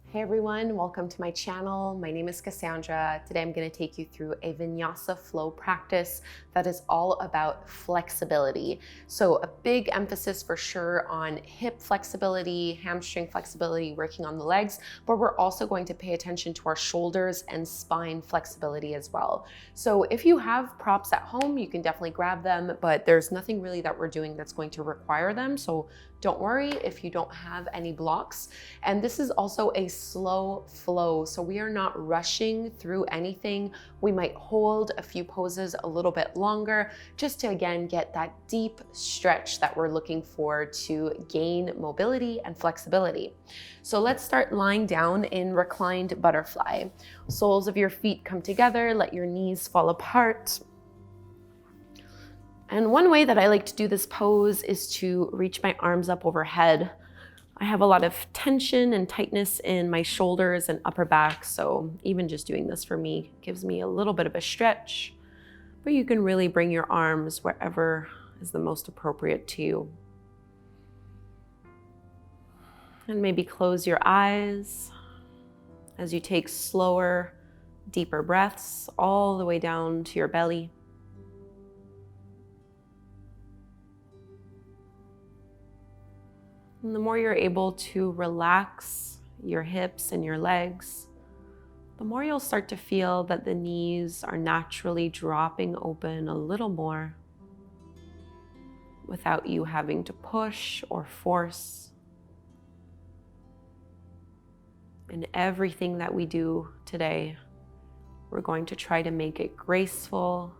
Hey everyone, welcome to my channel. My name is Kassandra. Today I'm going to take you through a Vinyasa flow practice that is all about flexibility. So a big emphasis for sure on hip flexibility, hamstring flexibility, working on the legs, but we're also going to pay attention to our shoulders and spine flexibility as well. So if you have props at home, you can definitely grab them, but there's nothing really that we're doing that's going to require them. So don't worry if you don't have any blocks. And this is also a slow flow, so we are not rushing through anything. We might hold a few poses a little bit longer just to again get that deep stretch that we're looking for to gain mobility and flexibility. So let's start lying down in reclined butterfly. Soles of your feet come together, let your knees fall apart. And one way that I like to do this pose is to reach my arms up overhead. I have a lot of tension and tightness in my shoulders and upper back, so even just doing this for me gives me a little bit of a stretch, but you can really bring your arms wherever is the most appropriate to you. And maybe close your eyes as you take slower, deeper breaths all the way down to your belly. And the more you're able to relax your hips and your legs, the more you'll start to feel that the knees are naturally dropping open a little more without you having to push or force. In everything that we do today, we're going to try to make it graceful,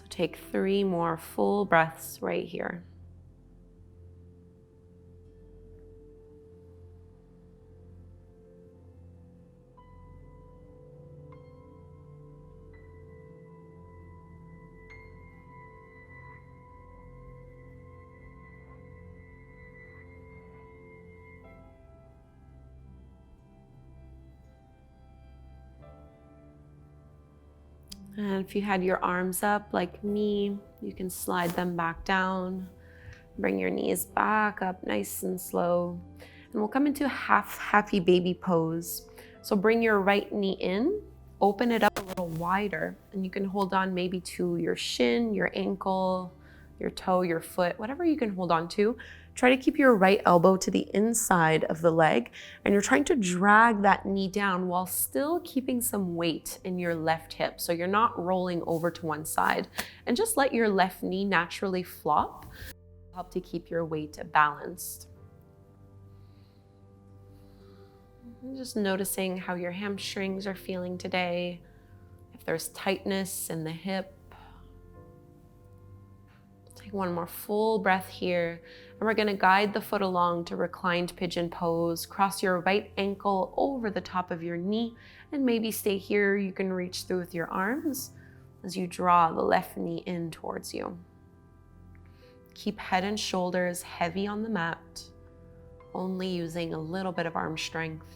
take 3 more full breaths right here. And if you had your arms up like me, you can slide them back down. Bring your knees back up nice and slow. And we'll come into half happy baby pose. So bring your right knee in, open it up a little wider, and you can hold on maybe to your shin, your ankle, your toe, your foot, whatever you can hold on to. Try to keep your right elbow to the inside of the leg, and you're trying to drag that knee down while still keeping some weight in your left hip. So you're not rolling over to one side, and just let your left knee naturally flop. Help to keep your weight balanced. And just noticing how your hamstrings are feeling today, if there's tightness in the hip. Take one more full breath here, and we're going to guide the foot along to reclined pigeon pose. Cross your right ankle over the top of your knee, and maybe stay here. You can reach through with your arms as you draw the left knee in towards you. Keep head and shoulders heavy on the mat, only using a little bit of arm strength.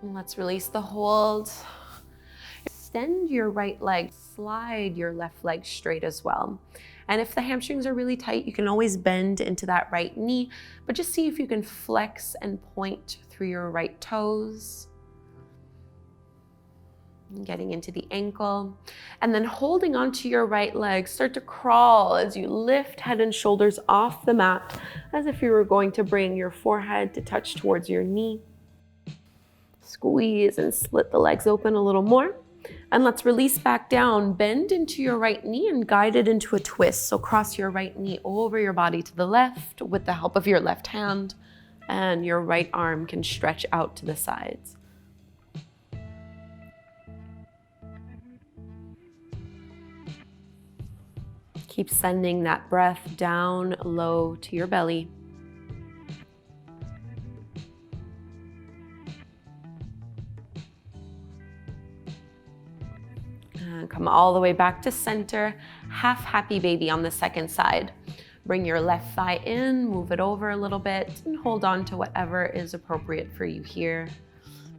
And let's release the hold. Extend your right leg, slide your left leg straight as well. And if the hamstrings are really tight, you can always bend into that right knee, but just see if you can flex and point through your right toes. Getting into the ankle, and then holding onto your right leg, start to crawl as you lift head and shoulders off the mat, as if you were going to bring your forehead to touch towards your knee. Squeeze and split the legs open a little more. And let's release back down, bend into your right knee and guide it into a twist. So cross your right knee over your body to the left with the help of your left hand, and your right arm can stretch out to the sides. Keep sending that breath down low to your belly. And come all the way back to center, half happy baby on the second side. Bring your left thigh in, move it over a little bit, and hold on to whatever is appropriate for you here.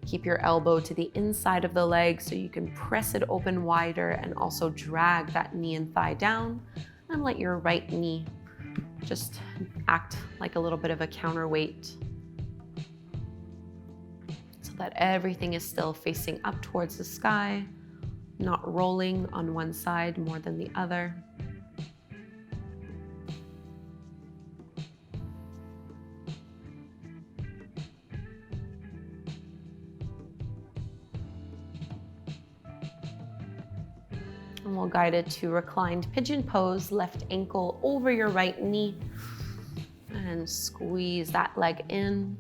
Keep your elbow to the inside of the leg so you can press it open wider and also drag that knee and thigh down, and let your right knee just act like a little bit of a counterweight so that everything is still facing up towards the sky, not rolling on one side more than the other. And we'll guide it to reclined pigeon pose, left ankle over your right knee, and squeeze that leg in.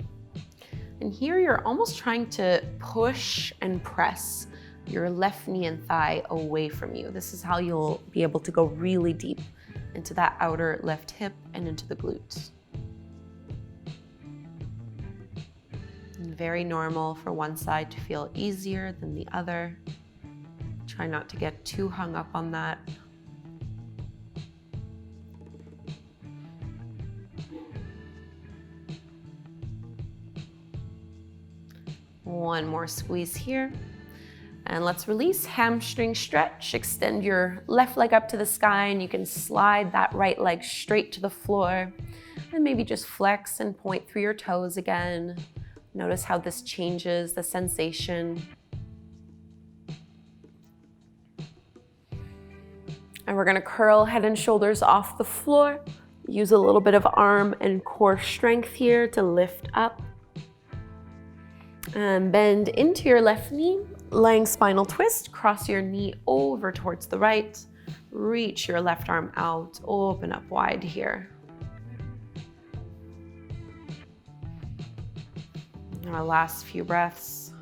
And here you're almost trying to push and press your left knee and thigh away from you. This is how you'll be able to go really deep into that outer left hip and into the glutes. And very normal for one side to feel easier than the other. Try not to get too hung up on that. One more squeeze here. And let's release, hamstring stretch. Extend your left leg up to the sky and you can slide that right leg straight to the floor. And maybe just flex and point through your toes again. Notice how this changes the sensation. And we're gonna curl head and shoulders off the floor. Use a little bit of arm and core strength here to lift up. And bend into your left knee, lying spinal twist. Cross your knee over towards the right. Reach your left arm out, open up wide here. Our last few breaths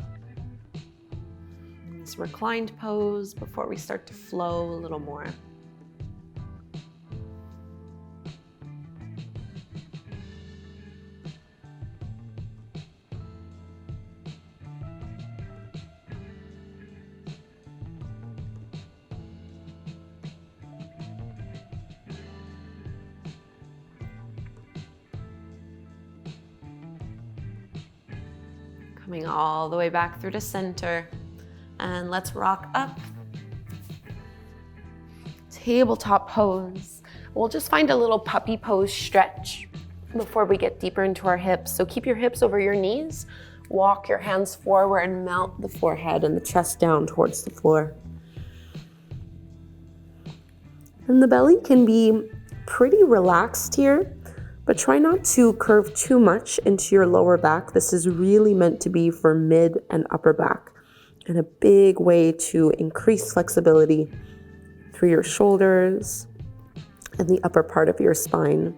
in this reclined pose before we start to flow a little more. Coming all the way back through to center. And let's rock up. Tabletop pose. We'll just find a little puppy pose stretch before we get deeper into our hips. So keep your hips over your knees. Walk your hands forward and melt the forehead and the chest down towards the floor. And the belly can be pretty relaxed here, but try not to curve too much into your lower back. This is really meant to be for mid and upper back, and a big way to increase flexibility through your shoulders and the upper part of your spine.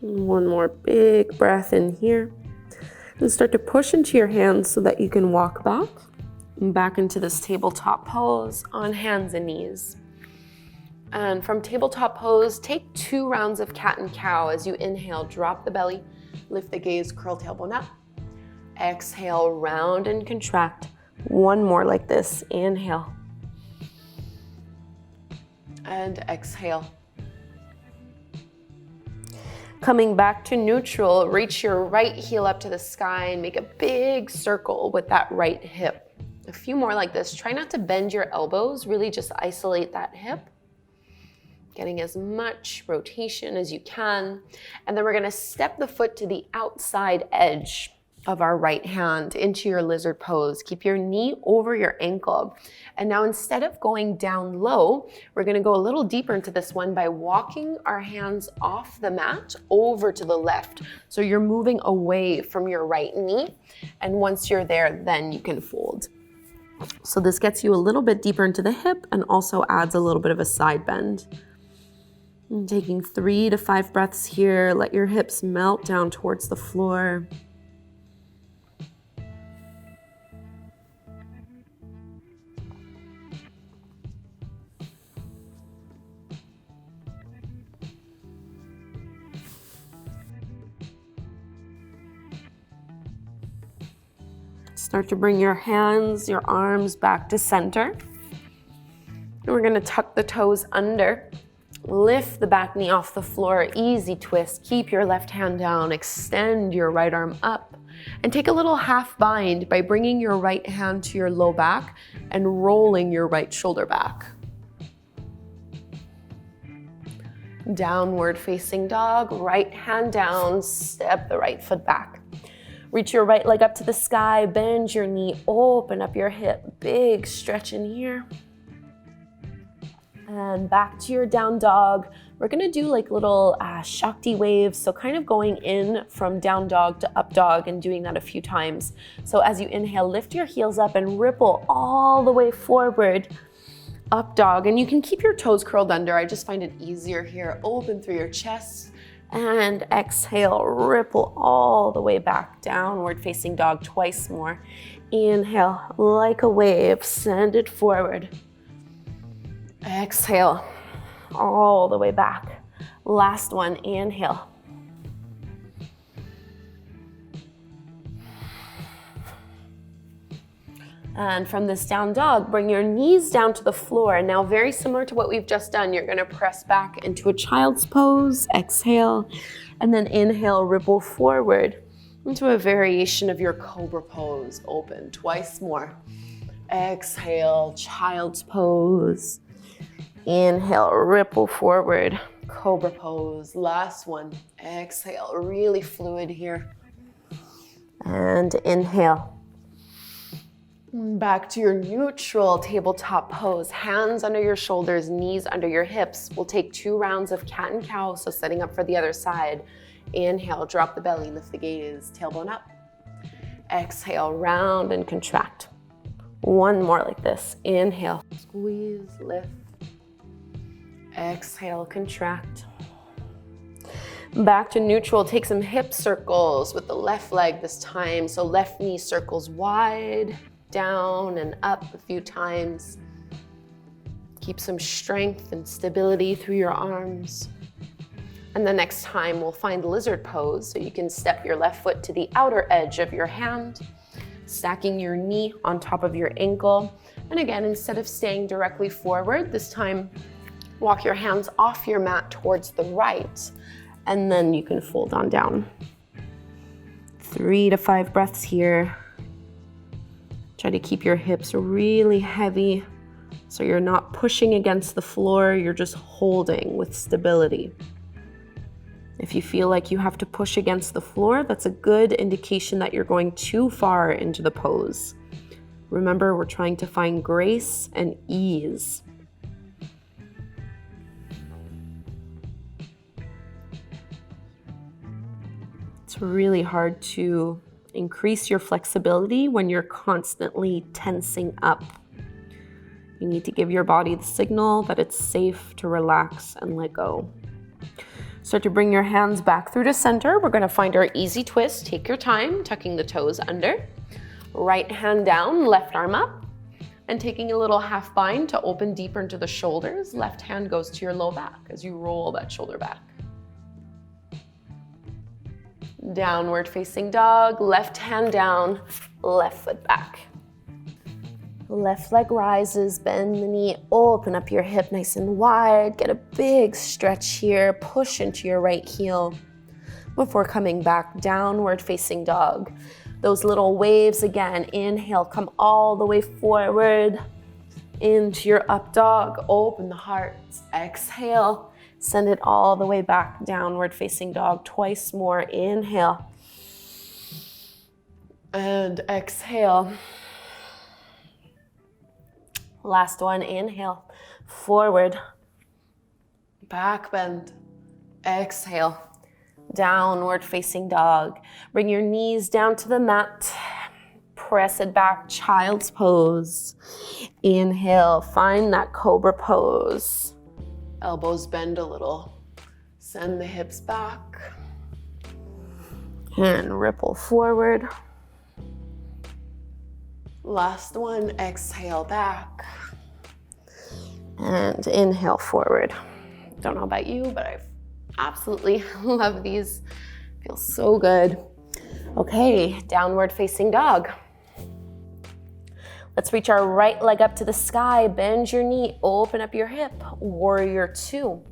One more big breath in here. And start to push into your hands so that you can walk back into this tabletop pose on hands and knees. And from tabletop pose, take 2 rounds of cat and cow. As you inhale, drop the belly, lift the gaze, curl tailbone up. Exhale, round and contract. One more like this. Inhale. And exhale. Coming back to neutral, reach your right heel up to the sky and make a big circle with that right hip. A few more like this. Try not to bend your elbows, really just isolate that hip. Getting as much rotation as you can. And then we're gonna step the foot to the outside edge of our right hand into your lizard pose. Keep your knee over your ankle. And now instead of going down low, we're gonna go a little deeper into this one by walking our hands off the mat over to the left. So you're moving away from your right knee. And once you're there, then you can fold. So this gets you a little bit deeper into the hip and also adds a little bit of a side bend. And taking 3 to 5 breaths here, let your hips melt down towards the floor. Start to bring your hands, your arms back to center. And we're gonna tuck the toes under. Lift the back knee off the floor, easy twist. Keep your left hand down, extend your right arm up, and take a little half bind by bringing your right hand to your low back and rolling your right shoulder back. Downward facing dog, right hand down, step the right foot back. Reach your right leg up to the sky, bend your knee, open up your hip, big stretch in here. And back to your down dog. We're gonna do like little Shakti waves, so kind of going in from down dog to up dog and doing that a few times. So as you inhale, lift your heels up and ripple all the way forward, up dog. And you can keep your toes curled under. I just find it easier here. Open through your chest and exhale, ripple all the way back, downward facing dog twice more. Inhale, like a wave, send it forward. Exhale, all the way back. Last one, inhale. And from this down dog, bring your knees down to the floor. Now, very similar to what we've just done, you're gonna press back into a child's pose, exhale, and then inhale, ripple forward into a variation of your cobra pose. Open twice more. Exhale, child's pose. Inhale, ripple forward, cobra pose. Last one, exhale, really fluid here. And inhale. Back to your neutral tabletop pose. Hands under your shoulders, knees under your hips. We'll take 2 rounds of cat and cow, so setting up for the other side. Inhale, drop the belly, lift the gaze, tailbone up. Exhale, round and contract. One more like this. Inhale, squeeze, lift. Exhale, contract. Back to neutral, take some hip circles with the left leg this time. So left knee circles wide, down and up a few times. Keep some strength and stability through your arms. And the next time we'll find lizard pose, so you can step your left foot to the outer edge of your hand, stacking your knee on top of your ankle. And again, instead of staying directly forward, this time walk your hands off your mat towards the right, and then you can fold on down. 3 to 5 breaths here. Try to keep your hips really heavy so you're not pushing against the floor, you're just holding with stability. If you feel like you have to push against the floor, that's a good indication that you're going too far into the pose. Remember, we're trying to find grace and ease. It's really hard to increase your flexibility when you're constantly tensing up. You need to give your body the signal that it's safe to relax and let go. Start to bring your hands back through to center. We're gonna find our easy twist. Take your time, tucking the toes under. Right hand down, left arm up. And taking a little half bind to open deeper into the shoulders. Left hand goes to your low back as you roll that shoulder back. Downward facing dog, left hand down, left foot back. Left leg rises, bend the knee, open up your hip nice and wide. Get a big stretch here, push into your right heel before coming back, downward facing dog. Those little waves again, inhale, come all the way forward into your up dog, open the heart, exhale. Send it all the way back, downward facing dog, twice more. Inhale. And exhale. Last one, inhale. Forward. Back bend. Exhale. Downward facing dog. Bring your knees down to the mat. Press it back, child's pose. Inhale, find that cobra pose. Elbows bend a little. Send the hips back. And ripple forward. Last one, exhale back. And inhale forward. Don't know about you, but I absolutely love these. Feels so good. Okay, downward facing dog. Let's reach our right leg up to the sky, bend your knee, open up your hip, warrior two.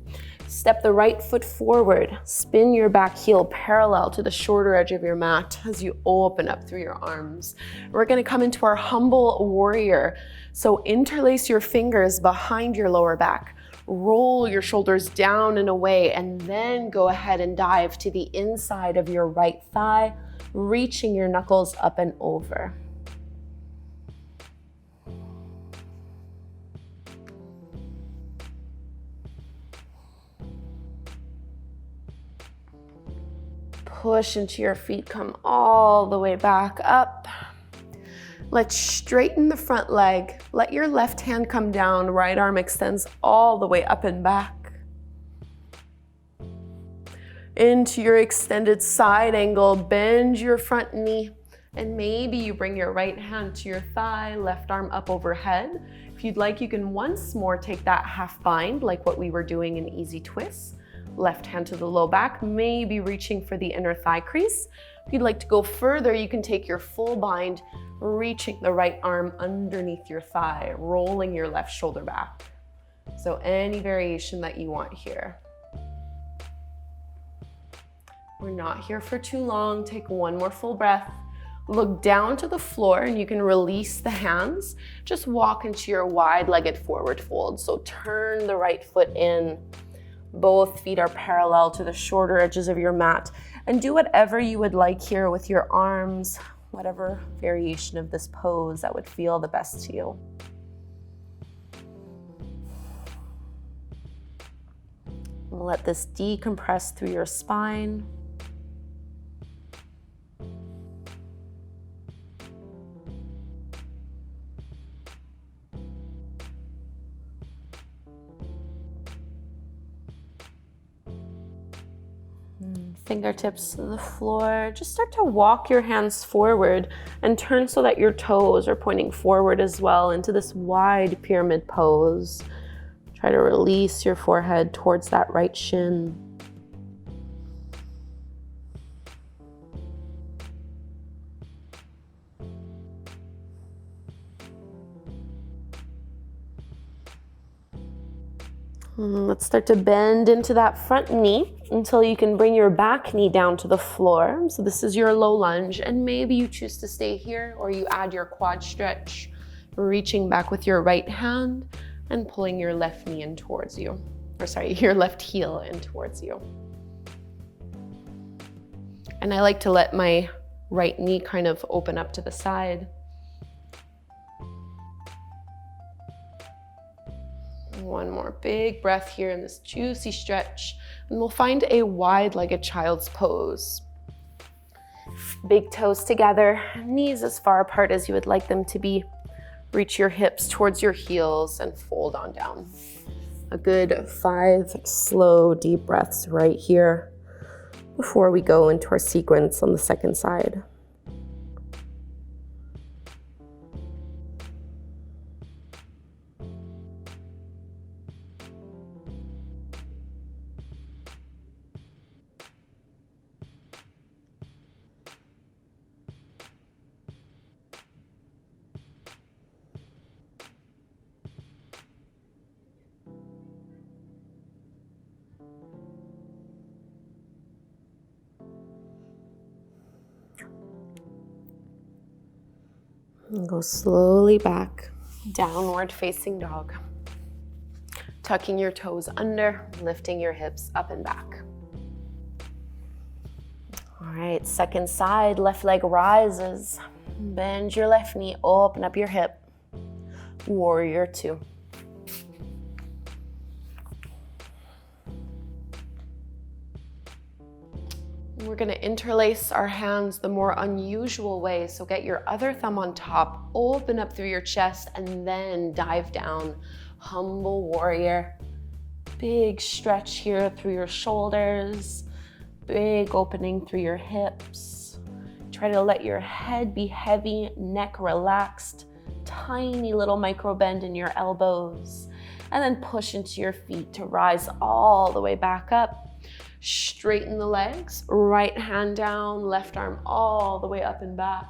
Step the right foot forward, spin your back heel parallel to the shorter edge of your mat as you open up through your arms. We're gonna come into our humble warrior. So interlace your fingers behind your lower back, roll your shoulders down and away, and then go ahead and dive to the inside of your right thigh, reaching your knuckles up and over. Push into your feet, come all the way back up. Let's straighten the front leg. Let your left hand come down, right arm extends all the way up and back. Into your extended side angle, bend your front knee, and maybe you bring your right hand to your thigh, left arm up overhead. If you'd like, you can once more take that half bind like what we were doing in easy twist. Left hand to the low back, maybe reaching for the inner thigh crease. If you'd like to go further, you can take your full bind, reaching the right arm underneath your thigh, rolling your left shoulder back. So any variation that you want here. We're not here for too long. Take one more full breath. Look down to the floor and you can release the hands. Just walk into your wide-legged forward fold. So turn the right foot in. Both feet are parallel to the shorter edges of your mat, and do whatever you would like here with your arms, whatever variation of this pose that would feel the best to you. Let this decompress through your spine. Fingertips to the floor. Just start to walk your hands forward and turn so that your toes are pointing forward as well into this wide pyramid pose. Try to release your forehead towards that right shin. Let's start to bend into that front knee until you can bring your back knee down to the floor. So this is your low lunge, and maybe you choose to stay here or you add your quad stretch, reaching back with your right hand and pulling your left knee in towards you. Or sorry, your left heel in towards you. And I like to let my right knee kind of open up to the side. One more big breath here in this juicy stretch, and we'll find a wide-legged child's pose. Big toes together, knees as far apart as you would like them to be. Reach your hips towards your heels and fold on down. A good 5 slow, deep breaths right here before we go into our sequence on the second side. And go slowly back, downward facing dog. Tucking your toes under, lifting your hips up and back. All right, second side, left leg rises. Bend your left knee, open up your hip. Warrior two. We're gonna interlace our hands the more unusual way. So get your other thumb on top, open up through your chest, and then dive down. Humble warrior. Big stretch here through your shoulders. Big opening through your hips. Try to let your head be heavy, neck relaxed. Tiny little micro bend in your elbows. And then push into your feet to rise all the way back up. Straighten the legs, right hand down, left arm all the way up and back.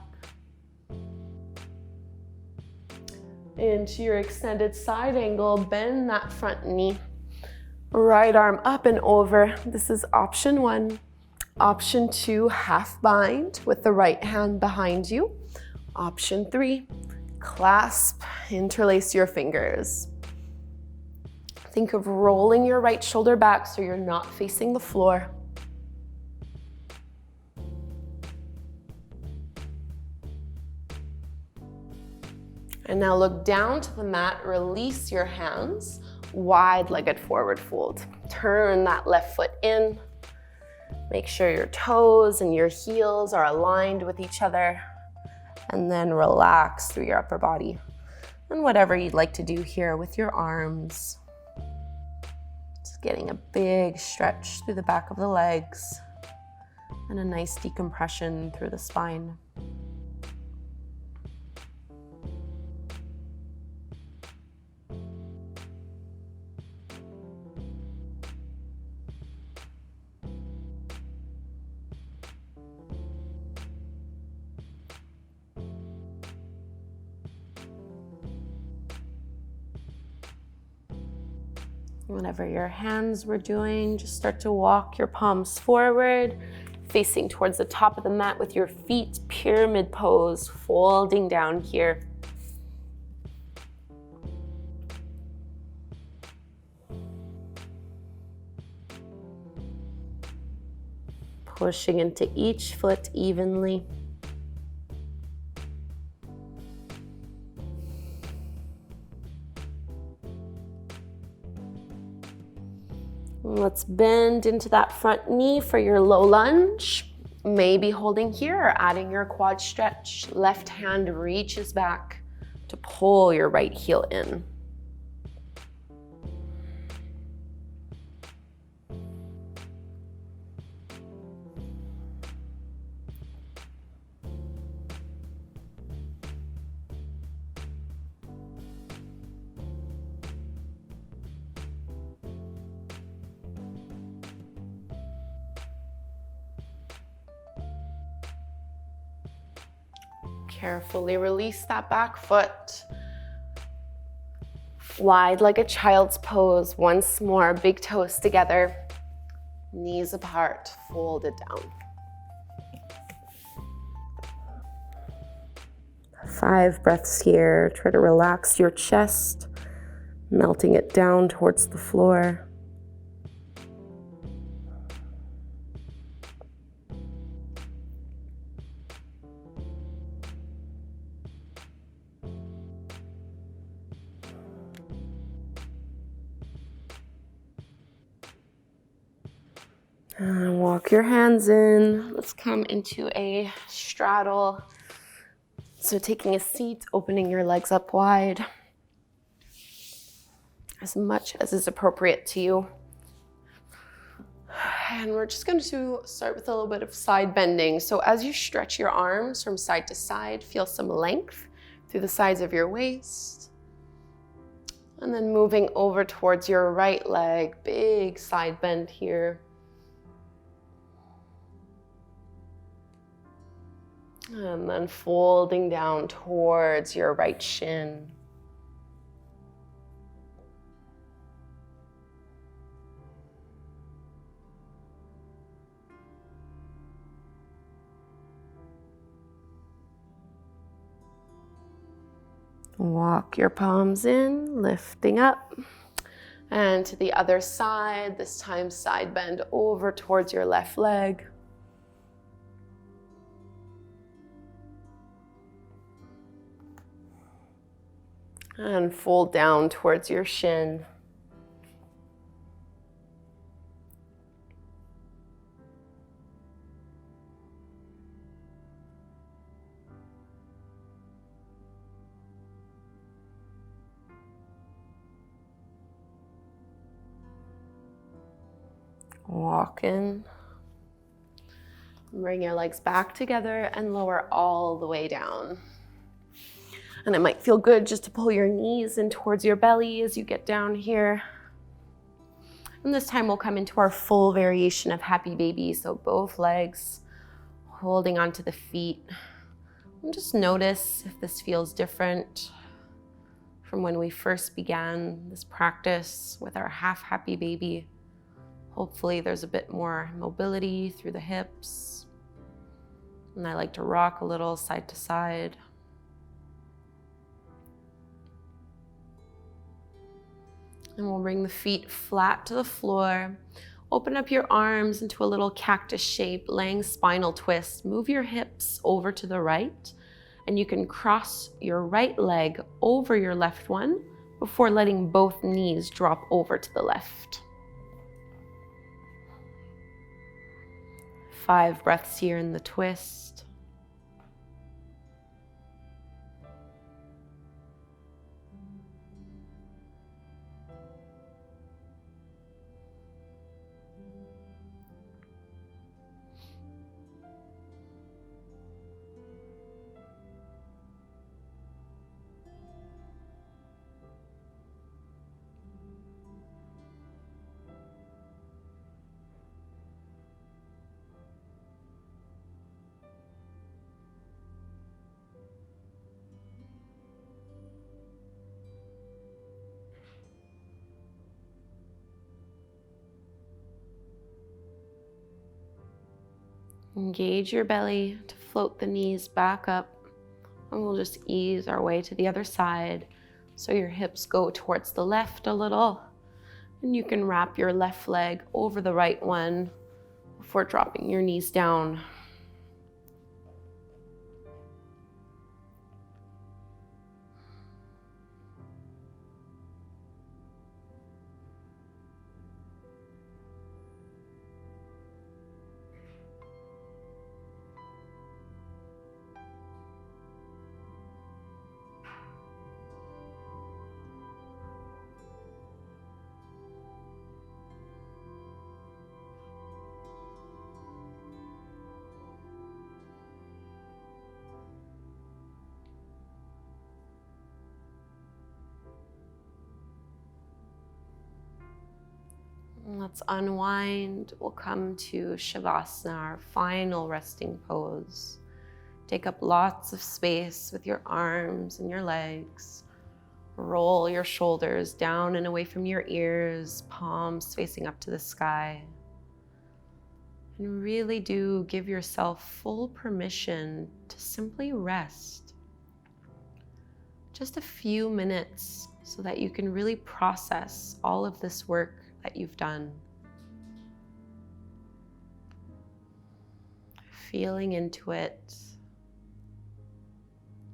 into your extended side angle, bend that front knee. Right arm up and over. This is option 1. Option 2, half bind with the right hand behind you. Option 3, clasp, interlace your fingers. Think of rolling your right shoulder back so you're not facing the floor. And now look down to the mat, release your hands, wide-legged forward fold. Turn that left foot in. Make sure your toes and your heels are aligned with each other. And then relax through your upper body. And whatever you'd like to do here with your arms. Just getting a big stretch through the back of the legs and a nice decompression through the spine. Whatever your hands were doing, just start to walk your palms forward, facing towards the top of the mat with your feet, pyramid pose, folding down here. Pushing into each foot evenly. Let's bend into that front knee for your low lunge. Maybe holding here or adding your quad stretch. Left hand reaches back to pull your right heel in. Carefully release that back foot. Wide like a child's pose. Once more, big toes together, knees apart, folded down. 5 breaths here. Try to relax your chest, melting it down towards the floor. And walk your hands in. Let's come into a straddle. So taking a seat, opening your legs up wide, as much as is appropriate to you. And we're just going to start with a little bit of side bending. So as you stretch your arms from side to side, feel some length through the sides of your waist. And then moving over towards your right leg, big side bend here. And then folding down towards your right shin. Walk your palms in, lifting up. And to the other side, this time side bend over towards your left leg. And fold down towards your shin. Walk in. Bring your legs back together and lower all the way down. And it might feel good just to pull your knees in towards your belly as you get down here. And this time we'll come into our full variation of happy baby. So both legs holding onto the feet. And just notice if this feels different. from when we first began this practice with our half-happy baby. Hopefully there's a bit more mobility through the hips. And I like to rock a little side to side. And we'll bring the feet flat to the floor. Open up your arms into a little cactus shape, laying spinal twist. Move your hips over to the right, and you can cross your right leg over your left one before letting both knees drop over to the left. 5 breaths here in the twist. Engage your belly to float the knees back up, and we'll just ease our way to the other side. So your hips go towards the left a little, and you can wrap your left leg over the right one before dropping your knees down. Let's unwind. We'll come to Shavasana, our final resting pose. Take up lots of space with your arms and your legs. Roll your shoulders down and away from your ears, palms facing up to the sky. And really do give yourself full permission to simply rest. Just a few minutes so that you can really process all of this work that you've done. Feeling into it,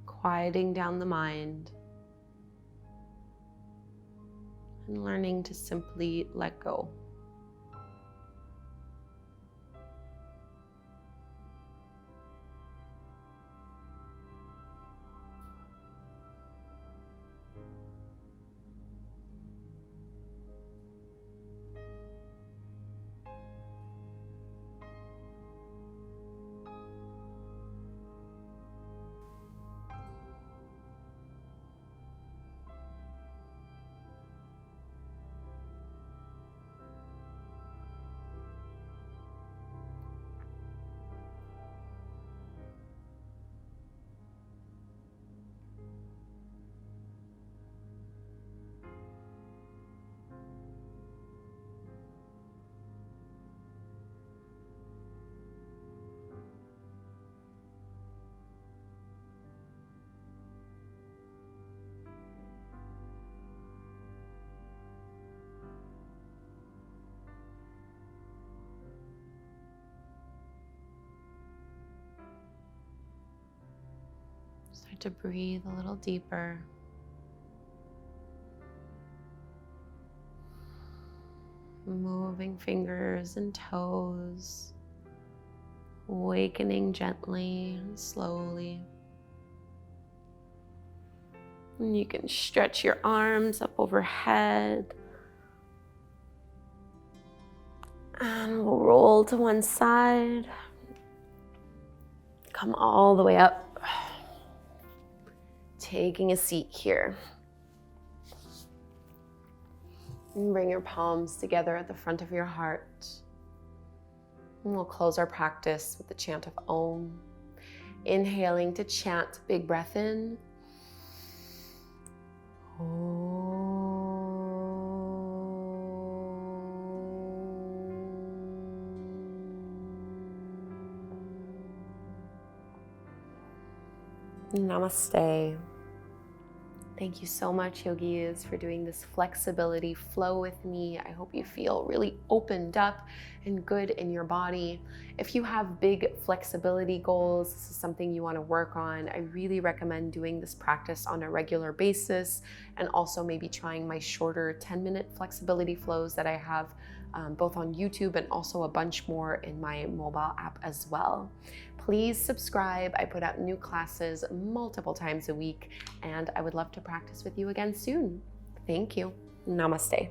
quieting down the mind, and learning to simply let go. Start to breathe a little deeper. Moving fingers and toes, awakening gently and slowly. And you can stretch your arms up overhead. And we'll roll to one side. Come all the way up. Taking a seat here. And bring your palms together at the front of your heart. And we'll close our practice with the chant of Om. Inhaling to chant, big breath in. Namaste. Thank you so much, yogis, for doing this flexibility flow with me. I hope you feel really opened up and good in your body. If you have big flexibility goals, this is something you want to work on, I really recommend doing this practice on a regular basis, and also maybe trying my shorter 10-minute flexibility flows that I have both on YouTube and also a bunch more in my mobile app as well. Please subscribe. I put out new classes multiple times a week, and I would love to practice with you again soon. Thank you. Namaste.